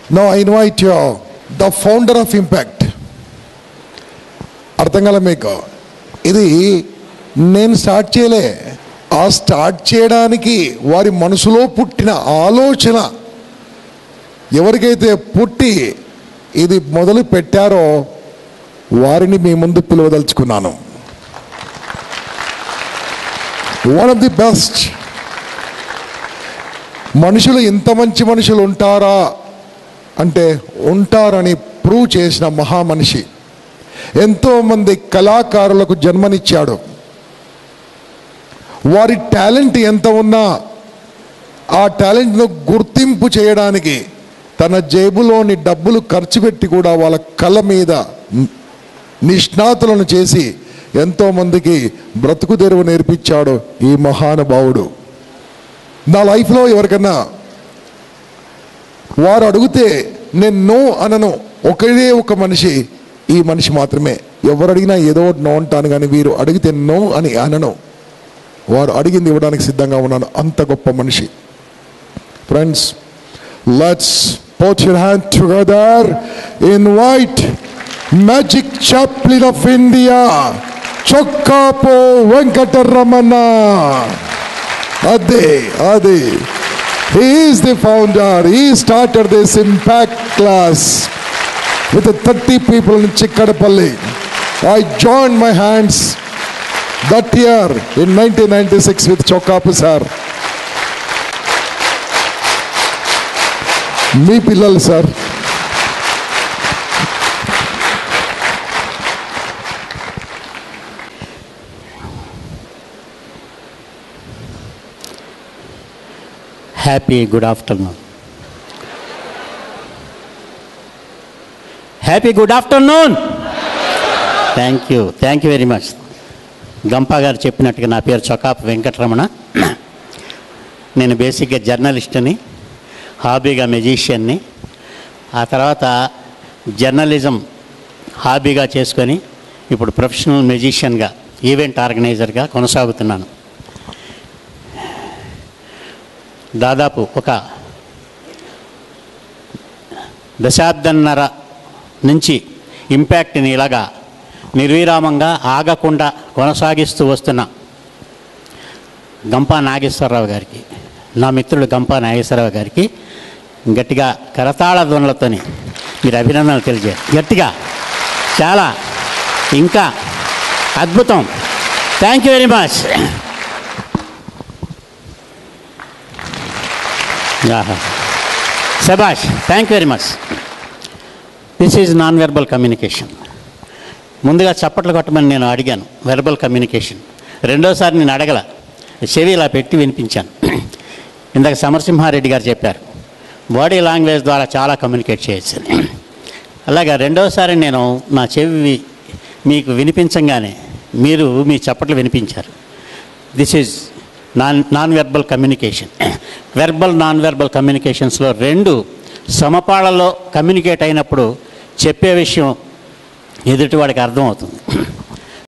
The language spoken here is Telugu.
Now I invite you, the founder of Impact. అర్థం కాలే మీకు? ఇది నేను స్టార్ట్ చేయలే. ఆ స్టార్ట్ చేయడానికి వారి మనసులో పుట్టిన ఆలోచన ఎవరికైతే పుట్టి ఇది మొదలు పెట్టారో వారిని మీ ముందు పిలవదలుచుకున్నాను. One of the best. మనుషులు ఇంత మంచి మనుషులు ఉంటారా అంటే ఉంటారని ప్రూవ్ చేసిన మహామనిషి. ఎంతోమంది కళాకారులకు జన్మనిచ్చాడు. వారి టాలెంట్ ఎంత ఉన్నా ఆ టాలెంట్ను గుర్తింపు చేయడానికి తన జేబులోని డబ్బులు ఖర్చు పెట్టి కూడా వాళ్ళ కళ మీద నిష్ణాతులను చేసి ఎంతోమందికి బ్రతుకు తెరువు నేర్పించాడు ఈ మహానుభావుడు. నా లైఫ్లో ఎవరికన్నా వారు అడిగితే నేను నో అనను. ఒకడే ఒక మనిషి, ఈ మనిషి మాత్రమే. ఎవరు అడిగినా ఏదో నో అంటాను, కానీ వీరు అడిగితే నో అని అనను. వారు అడిగింది ఇవ్వడానికి సిద్ధంగా ఉన్నాను. అంత గొప్ప మనిషి. Friends, let's put your hand together. Invite Magic Chaplain of India, Chokkapu Venkataramana. Adi. He is the founder. He started this Impact class with 30 people in Chikkadapalli. I joined my hands that year in 1996 with Chokkapu sir. మీ పిల్లలు sir. Happy good afternoon. Happy good afternoon. Thank you very much. Gampa గారు చెప్పినట్టుగా నా పేరు చొక్కాపు వెంకటరమణ. నేను బేసిక్గా జర్నలిస్ట్ని, హాబీగా మెజిషియన్ని. ఆ తర్వాత జర్నలిజం హాబీగా చేసుకొని ఇప్పుడు ప్రొఫెషనల్ మెజిషియన్గా, ఈవెంట్ ఆర్గనైజర్గా కొనసాగుతున్నాను. దాదాపు ఒక దశాబ్దన్నర నుంచి ఇంపాక్ట్ని ఇలాగా నిర్విరామంగా ఆగకుండా కొనసాగిస్తూ వస్తున్న గంపా నాగేశ్వరరావు గారికి, నా మిత్రుడు గంపా నాగేశ్వరరావు గారికి గట్టిగా కరతాళ ధ్వనులతోని మీరు అభినందనలు తెలియజేయాలి. గట్టిగా, చాలా ఇంకా అద్భుతం. Thank you very much. శబాష్, thank you very much. This is non verbal communication. ముందుగా చప్పట్లు కొట్టమని నేను అడిగాను, వెర్బల్ కమ్యూనికేషన్. రెండోసారి నేను అడగల, చెవి ఇలా పెట్టి వినిపించాను. ఇందాక సమరసింహారెడ్డి గారు చెప్పారు బాడీ లాంగ్వేజ్ ద్వారా చాలా కమ్యూనికేట్ చేయొచ్చు. అలాగా రెండోసారి నేను నా చెవి మీకు వినిపించగానే మీరు మీ చప్పట్లు వినిపించారు. This is non verbal communication. Verbal non verbal కమ్యూనికేషన్స్లో రెండు సమపాళలో కమ్యూనికేట్ అయినప్పుడు చెప్పే విషయం ఎదుటివాడికి అర్థమవుతుంది.